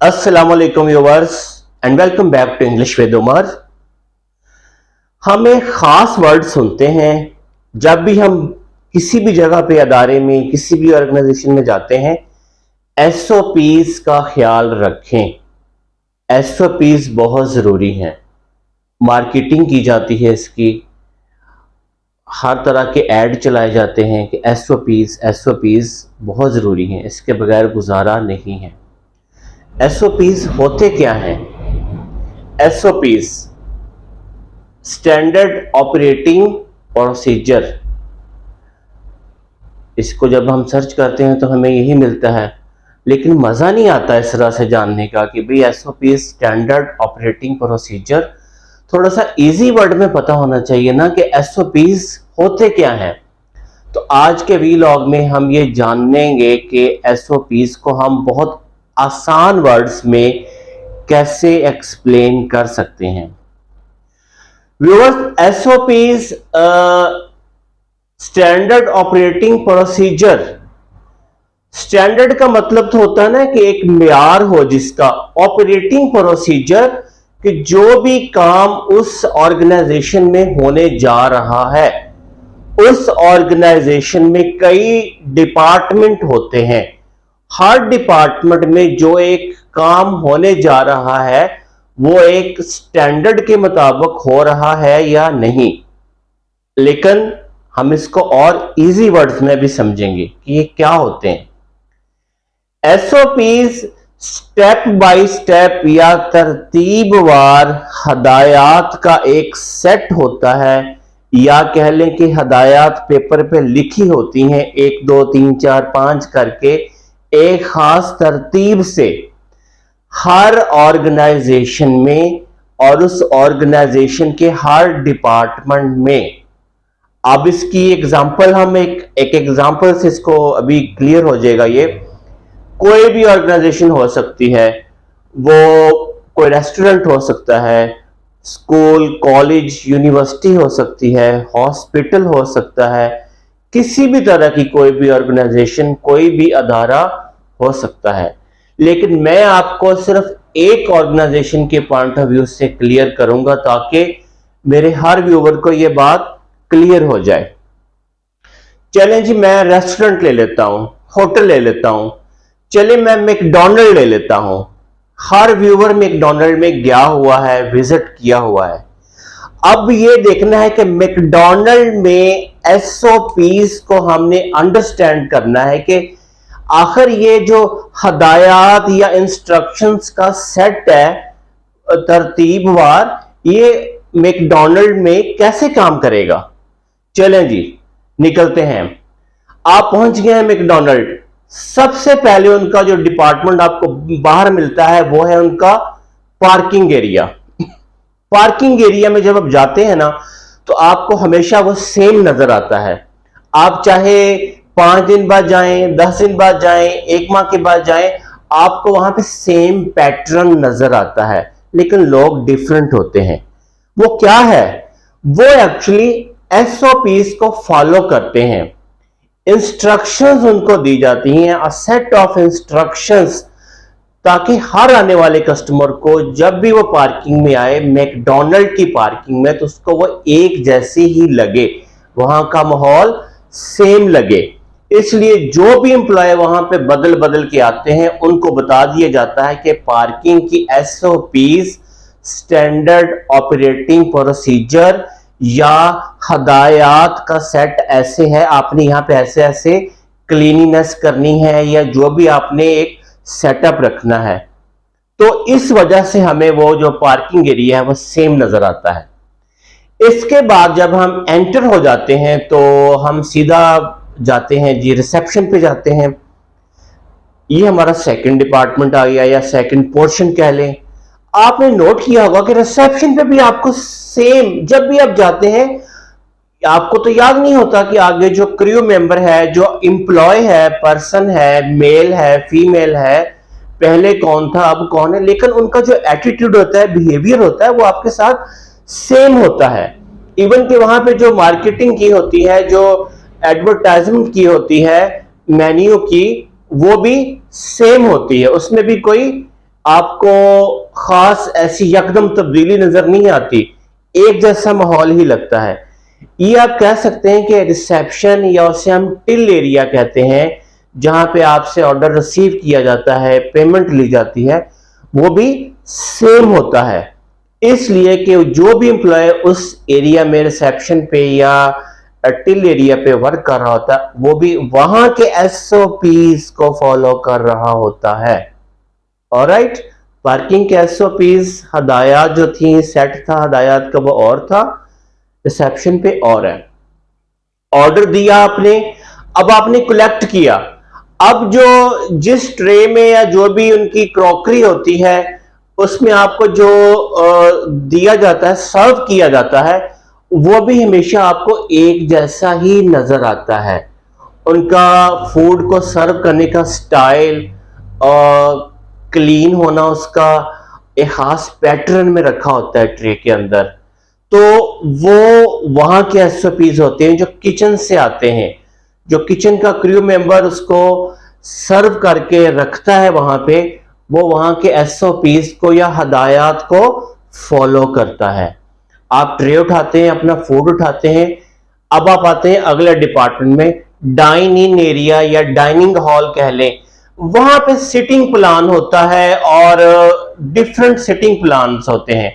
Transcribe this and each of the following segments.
अस्सलाम वालेकुम viewers and welcome back to English with Umar. हम एक खास वर्ड सुनते हैं जब भी हम किसी भी जगह पे, अदारे में, किसी भी ऑर्गेनाइजेशन में जाते हैं। एसओपीज का ख्याल रखें। एसओपीज बहुत ज़रूरी हैं। मार्केटिंग की जाती है इसकी, हर तरह के ऐड चलाए जाते हैं कि एसओपीज बहुत ज़रूरी हैं, इसके बगैर गुजारा नहीं है। एसओपीज होते क्या हैं? SOPs standard operating procedure. इसको जब हम सर्च करते हैं तो हमें यही मिलता है, लेकिन मज़ा नहीं आता इस तरह से जानने का कि भाई एसओपीज स्टैंडर्ड ऑपरेटिंग प्रोसीजर। थोड़ा सा इजी वर्ड में पता होना चाहिए ना कि एसओपीज होते क्या हैं। तो आज के वीलॉग में हम ये जानेंगे कि एसओपीज को हम बहुत आसान वर्ड्स में कैसे एक्सप्लेन कर सकते हैं। Viewers, SOPs standard operating procedure. Standard का मतलब तो होता है ना कि एक मियार हो जिसका। ऑपरेटिंग प्रोसीजर कि जो भी काम उस ऑर्गेनाइजेशन में होने जा रहा है, उस ऑर्गेनाइजेशन में कई डिपार्टमेंट होते हैं। हर डिपार्टमेंट में जो एक काम होने जा रहा है वो एक स्टैंडर्ड के मुताबिक हो रहा है या नहीं। लेकिन हम इसको और इजी वर्ड्स में भी समझेंगे कि ये क्या होते हैं। एसओपीज स्टेप बाय स्टेप या तरतीबवार हदायत का एक सेट होता है, या कह लें कि हदायत पेपर पे लिखी होती हैं 1 2 3 4 5 करके, एक खास तरतीब से हर ऑर्गेनाइजेशन में और उस ऑर्गेनाइजेशन के हर डिपार्टमेंट में। अब इसकी एग्जांपल हम एक एग्जांपल से इसको अभी क्लियर हो जाएगा। ये कोई भी ऑर्गेनाइजेशन हो सकती है, वो कोई रेस्टोरेंट हो सकता है, स्कूल, कॉलेज, यूनिवर्सिटी हो सकती है, हॉस्पिटल हो सकता है, किसी भी तरह की कोई भी ऑर्गेनाइजेशन, कोई भी अदारा हो सकता है। लेकिन मैं आपको सिर्फ एक ऑर्गेनाइजेशन के पॉइंट ऑफ व्यू से क्लियर करूंगा ताकि मेरे हर व्यूवर को यह बात क्लियर हो जाए। चलें जी, मैं रेस्टोरेंट ले लेता हूं, होटल ले लेता हूं, चले मैं मैकडॉनल्ड ले लेता हूं। हर व्यूवर मैकडॉनल्ड में गया हुआ है, विजिट किया हुआ है। अब ये देखना है कि मैकडॉनल्ड में एसओपीज को हमने अंडरस्टैंड करना है कि आखिर ये जो हदायत या इंस्ट्रक्शंस का सेट है तरतीबवार, ये मैकडॉनल्ड में कैसे काम करेगा। चलें जी, निकलते हैं। आप पहुंच गए हैं मैकडॉनल्ड। सबसे पहले उनका जो डिपार्टमेंट आपको बाहर मिलता है वो है उनका पार्किंग एरिया। पार्किंग एरिया में जब आप जाते हैं ना तो आपको हमेशा वो सेम नजर आता है। आप चाहे 5 दिन बाद जाएं, 10 दिन बाद जाएं, 1 माह के बाद जाएं, आपको वहां पे सेम पैटर्न नजर आता है, लेकिन लोग डिफरेंट होते हैं। वो क्या है? वो एक्चुअली एसओपीज को फॉलो करते हैं। इंस्ट्रक्शंस उनको दी जाती हैं, अ सेट ऑफ इंस्ट्रक्शंस, ताकि हर आने वाले कस्टमर को जब भी वो पार्किंग में आए, मैकडॉनल्ड की पार्किंग में, तो उसको वो एक जैसी ही लगे, वहां का माहौल सेम लगे। इसलिए जो भी एम्प्लॉय वहां पे बदल बदल के आते हैं उनको बता दिया जाता है कि पार्किंग की एसओपीज स्टैंडर्ड ऑपरेटिंग प्रोसीजर या हदायत का सेट ऐसे है, आपने यहाँ पे ऐसे ऐसे क्लीनिनेस करनी है या जो भी आपने एक सेटअप रखना है। तो इस वजह से हमें वो जो पार्किंग एरिया है वो सेम नजर आता है। इसके बाद जब हम एंटर हो जाते हैं तो हम सीधा जाते हैं जी, रिसेप्शन पे जाते हैं। ये हमारा सेकंड डिपार्टमेंट आ गया या सेकंड पोर्शन कह लें। आपने नोट किया होगा कि रिसेप्शन पे भी आपको सेम, जब भी आप जाते हैं आपको तो याद नहीं होता कि आगे जो क्रू मेंबर है, जो एम्प्लॉय है, पर्सन है, मेल है, फीमेल है, पहले कौन था अब कौन है, लेकिन उनका जो एटीट्यूड होता है, बिहेवियर होता है, वो आपके साथ सेम होता है। इवन कि वहां पे जो मार्केटिंग की होती है, जो एडवर्टाइजमेंट की होती है मेन्यू की, वो भी सेम होती है, उसमें भी कोई आपको खास ऐसी यकदम तब्दीली नजर नहीं आती, एक जैसा माहौल ही लगता है। ये आप कह सकते हैं कि रिसेप्शन या उसे हम टिल एरिया कहते हैं, जहां पे आपसे ऑर्डर रिसीव किया जाता है, पेमेंट ली जाती है, वो भी सेम होता है। इसलिए कि जो भी एम्प्लॉय उस एरिया में रिसेप्शन पे या टिल एरिया पे वर्क कर रहा होता है, वो भी वहां के एसओपीज को फॉलो कर रहा होता है। ऑलराइट, पार्किंग के एसओपीज हदायत जो थी, सेट था हदायत का वो और था, रिसेप्शन पे और है। ऑर्डर दिया आपने, अब आपने कलेक्ट किया। अब जो जिस ट्रे में या जो भी उनकी क्रॉकरी होती है उसमें आपको जो दिया जाता है, सर्व किया जाता है, वो भी हमेशा आपको एक जैसा ही नजर आता है। उनका फूड को सर्व करने का स्टाइल और क्लीन होना, उसका एक खास पैटर्न में रखा होता है ट्रे के अंदर। तो वो वहां के एसओपीज होते हैं जो किचन से आते हैं, जो किचन का क्रू मेंबर उसको सर्व करके रखता है वहां पे, वो वहां के एसओपीज को या हदायत को फॉलो करता है। आप ट्रे उठाते हैं, अपना फूड उठाते हैं, अब आप आते हैं अगले डिपार्टमेंट में, डाइन इन एरिया या डाइनिंग हॉल कह लें। वहां पे सिटिंग प्लान होता है और डिफरेंट सिटिंग प्लान होते हैं।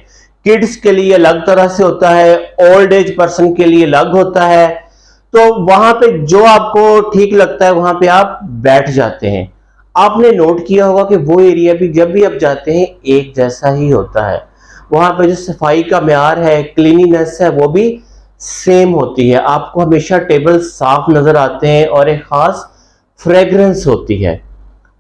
किड्स के लिए अलग तरह से होता है, ओल्ड एज पर्सन के लिए अलग होता है। तो वहां पे जो आपको ठीक लगता है वहां पे आप बैठ जाते हैं। आपने नोट किया होगा कि वो एरिया भी जब भी आप जाते हैं एक जैसा ही होता है। वहां पे जो सफाई का म्यार है, क्लीनिनेस है, वो भी सेम होती है। आपको हमेशा टेबल साफ नजर आते हैं और एक खास फ्रेग्रेंस होती है।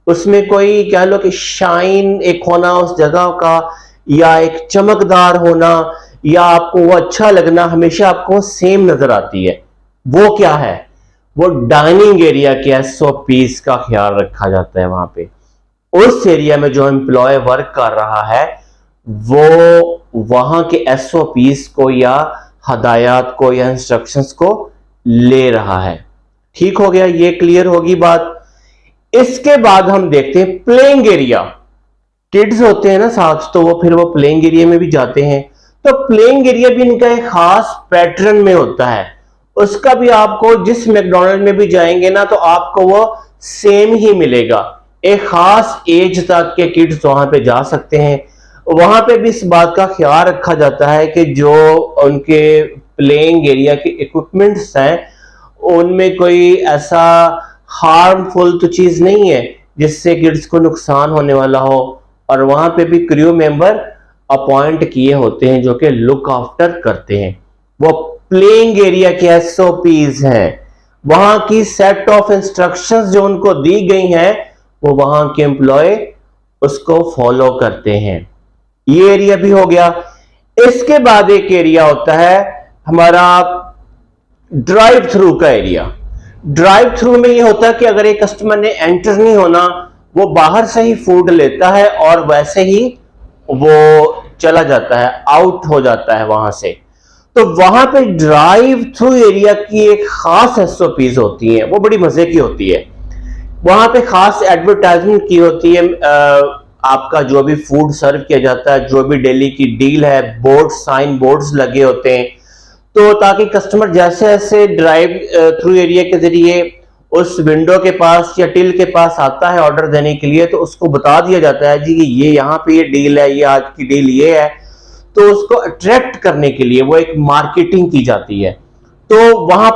उसमें कोई कह लो कि शाइन एक होना उस जगह का, या एक चमकदार होना, या आपको वो अच्छा लगना, हमेशा आपको सेम नजर आती है। वो क्या है? वो डाइनिंग एरिया के एसओपीज का ख्याल रखा जाता है। वहां पे उस एरिया में जो एम्प्लॉय वर्क कर रहा है वो वहां के एसओपीज को या हदायत को या इंस्ट्रक्शंस को ले रहा है। ठीक हो गया, ये क्लियर होगी बात। इसके बाद हम देखते हैं प्लेइंग एरिया। किड्स होते हैं ना साथ, तो वो फिर वो प्लेइंग एरिया में भी जाते हैं। तो प्लेइंग एरिया भी इनका एक खास पैटर्न में होता है। उसका भी आपको जिस मैकडॉनल्ड में भी जाएंगे ना तो आपको वो सेम ही मिलेगा। एक खास एज तक के किड्स वहां पे जा सकते हैं। वहां पे भी इस बात का ख्याल रखा जाता है कि जो उनके प्लेइंग एरिया के इक्विपमेंट्स हैं उनमें कोई ऐसा हार्मफुल तो चीज नहीं है जिससे किड्स को नुकसान होने वाला हो। और वहां पे भी क्रू मेंबर अपॉइंट किए होते हैं जो कि लुक आफ्टर करते हैं। वो प्लेइंग एरिया के एसओपीज हैं, वहां की सेट ऑफ इंस्ट्रक्शंस जो उनको दी गई हैं वो वहां के एम्प्लॉय उसको फॉलो करते हैं। ये एरिया भी हो गया। इसके बाद एक एरिया होता है हमारा ड्राइव थ्रू का एरिया। ड्राइव थ्रू में ये होता है कि अगर एक कस्टमर ने एंटर नहीं होना, वो बाहर से ही फूड लेता है और वैसे ही वो चला जाता है, आउट हो जाता है वहां से। तो वहां पे ड्राइव थ्रू एरिया की एक खास एसओपीज होती है, वो बड़ी मजे की होती है। वहां पे खास एडवर्टाइजमेंट की होती है। आपका जो भी फूड सर्व किया जाता है, जो भी डेली की डील है, बोर्ड साइन बोर्ड्स लगे होते हैं। तो ताकि कस्टमर जैसे जैसे ड्राइव थ्रू एरिया के जरिए उस विंडो के पास या टिल के पास आता है ऑर्डर देने के लिए, तो उसको बता दिया जाता है जी कि ये यहाँ पे ये डील है, ये आज की डील ये है। तो उसको अट्रैक्ट करने के लिए वो एक मार्केटिंग की जाती है। तो वहां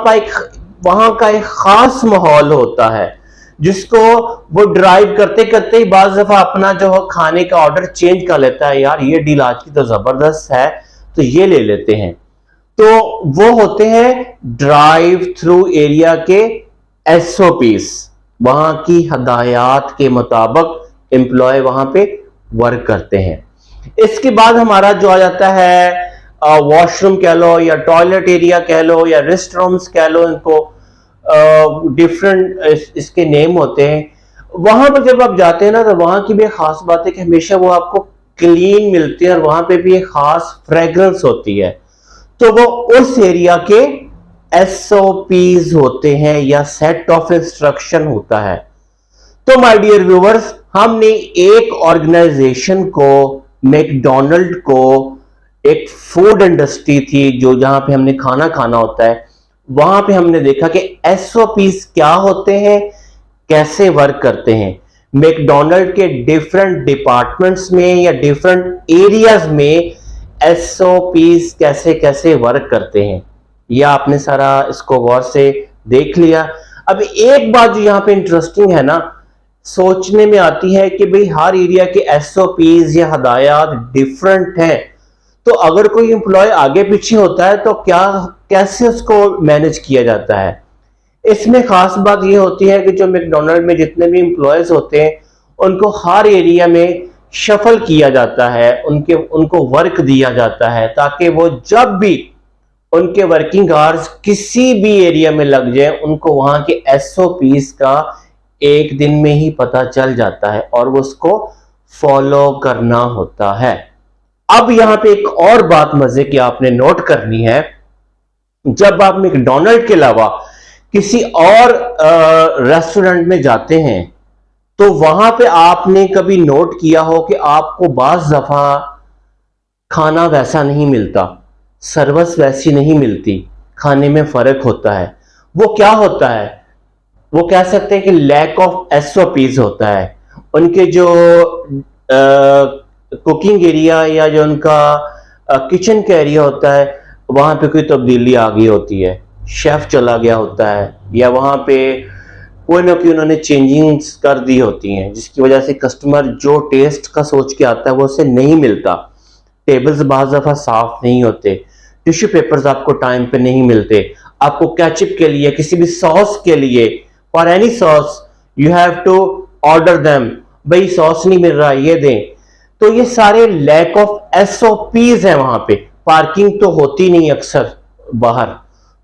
का एक खास माहौल होता है जिसको वो ड्राइव करते करते ही बाज दफा अपना जो खाने का ऑर्डर चेंज कर लेता है। यार ये डील आज की तो जबरदस्त है, तो ये ले लेते हैं। तो वो होते हैं ड्राइव थ्रू एरिया के एसओपीस। वहां की हदायत के मुताबिक एम्प्लॉय वहां पे वर्क करते हैं। इसके बाद हमारा जो आ जाता है वॉशरूम कह लो या टॉयलेट एरिया कह लो या रेस्ट रूम्स कह लो, इनको डिफरेंट इसके नेम होते हैं। वहां पर जब आप जाते हैं ना तो वहां की भी एक खास बात है कि हमेशा वो आपको क्लीन मिलती है और वहां पे भी एक खास फ्रेग्रेंस होती है। तो वो उस एरिया के एसओपीज होते हैं या सेट ऑफ इंस्ट्रक्शन होता है। तो माय डियर व्यूअर्स, हमने एक ऑर्गेनाइजेशन को, मैकडॉनल्ड को, एक फूड इंडस्ट्री थी जो जहां पे हमने खाना खाना होता है, वहां पे हमने देखा कि एसओपीस क्या होते हैं, कैसे वर्क करते हैं। मैकडॉनल्ड के डिफरेंट डिपार्टमेंट्स में या डिफरेंट एरियाज में एसओपीस कैसे कैसे वर्क करते हैं, यह आपने सारा इसको गौर से देख लिया। अब एक बात जो यहाँ पे इंटरेस्टिंग है ना, सोचने में आती है कि भाई हर एरिया के एसओपीज या हदायत डिफरेंट हैं, तो अगर कोई एम्प्लॉय आगे पीछे होता है तो क्या कैसे उसको मैनेज किया जाता है। इसमें खास बात यह होती है कि जो मैकडॉनल्ड में जितने भी एम्प्लॉयज होते हैं उनको हर एरिया में शफल किया जाता है, उनको वर्क दिया जाता है, ताकि वो जब भी उनके वर्किंग आवर्स किसी भी एरिया में लग जाए उनको वहां के एसओपीस का एक दिन में ही पता चल जाता है और वो उसको फॉलो करना होता है। अब यहां पे एक और बात मजे की आपने नोट करनी है, जब आप मैकडॉनल्ड के अलावा किसी और रेस्टोरेंट में जाते हैं तो वहां पे आपने कभी नोट किया हो कि आपको बाज़ दफा खाना वैसा नहीं मिलता, सर्विस वैसी नहीं मिलती, खाने में फर्क होता है। वो क्या होता है, वो कह सकते हैं कि लैक ऑफ एसओपीज होता है। उनके जो कुकिंग एरिया या जो उनका किचन का एरिया होता है वहां पे कोई तब्दीली आ गई होती है, शेफ चला गया होता है, या वहां पे कोई ना कोई उन्होंने चेंजिंग्स कर दी होती हैं, जिसकी वजह से कस्टमर जो टेस्ट का सोच के आता है वो उसे नहीं मिलता। टेबल्स बाज़ दफ़ा साफ नहीं होते, टिश्यू पेपर्स आपको टाइम पे नहीं मिलते, आपको केचप के लिए, किसी भी सॉस के लिए, for any sauce you have to order them, भाई सॉस नहीं मिल रहा ये दें। तो ये सारे लैक ऑफ एसओपीज है। वहां पे पार्किंग तो होती नहीं अक्सर बाहर,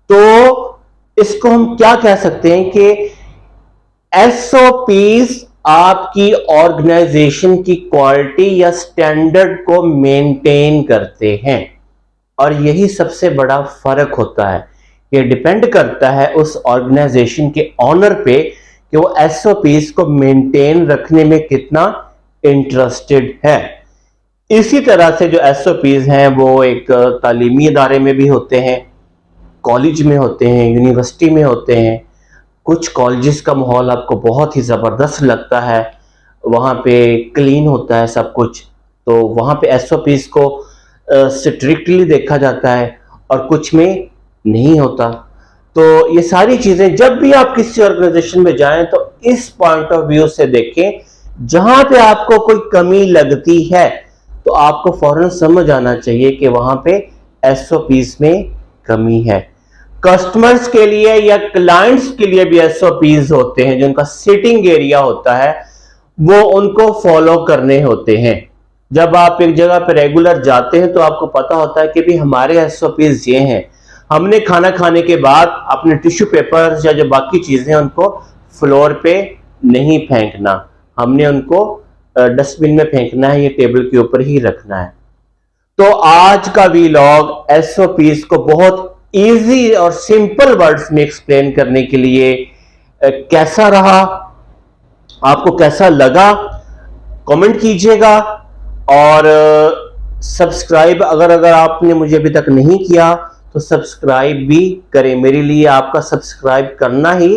तो इसको हम क्या कह सकते हैं कि एसओपीज आपकी ऑर्गेनाइजेशन की क्वालिटी या स्टैंडर्ड को मेंटेन करते हैं, और यही सबसे बड़ा फर्क होता है। ये डिपेंड करता है उस ऑर्गेनाइजेशन के ऑनर पे कि वो एसओपीज को मेंटेन रखने में कितना इंटरेस्टेड है। इसी तरह से जो एसओपीज हैं वो एक तालीमी इदारे में भी होते हैं, कॉलेज में होते हैं, यूनिवर्सिटी में होते हैं। कुछ कॉलेजेस का माहौल आपको बहुत ही ज़बरदस्त लगता है, वहाँ पे क्लीन होता है सब कुछ, तो वहाँ पे एसओपीज को स्ट्रिक्टली देखा जाता है, और कुछ में नहीं होता। तो ये सारी चीज़ें जब भी आप किसी ऑर्गेनाइजेशन में जाएं तो इस पॉइंट ऑफ व्यू से देखें। जहां पे आपको कोई कमी लगती है तो आपको फौरन समझ आना चाहिए कि वहां पे एसओपीज में कमी है। कस्टमर्स के लिए या क्लाइंट्स के लिए भी एसओपीज होते हैं, जो उनका सिटिंग एरिया होता है वो उनको फॉलो करने होते हैं। जब आप एक जगह पे रेगुलर जाते हैं तो आपको पता होता है कि भी हमारे एसओपीज ये हैं, हमने खाना खाने के बाद अपने टिश्यू पेपर्स या जो बाकी चीजें उनको फ्लोर पे नहीं फेंकना, हमने उनको डस्टबिन में फेंकना है, ये टेबल के ऊपर ही रखना है। तो आज का वीलॉग एसओपीज को बहुत इजी और सिंपल वर्ड्स में एक्सप्लेन करने के लिए कैसा रहा, आपको कैसा लगा, कमेंट कीजिएगा। और सब्सक्राइब अगर आपने मुझे अभी तक नहीं किया तो सब्सक्राइब भी करें। मेरे लिए आपका सब्सक्राइब करना ही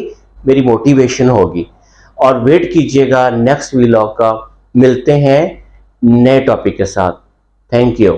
मेरी मोटिवेशन होगी। और वेट कीजिएगा नेक्स्ट व्लॉग का। मिलते हैं नए टॉपिक के साथ। Thank you.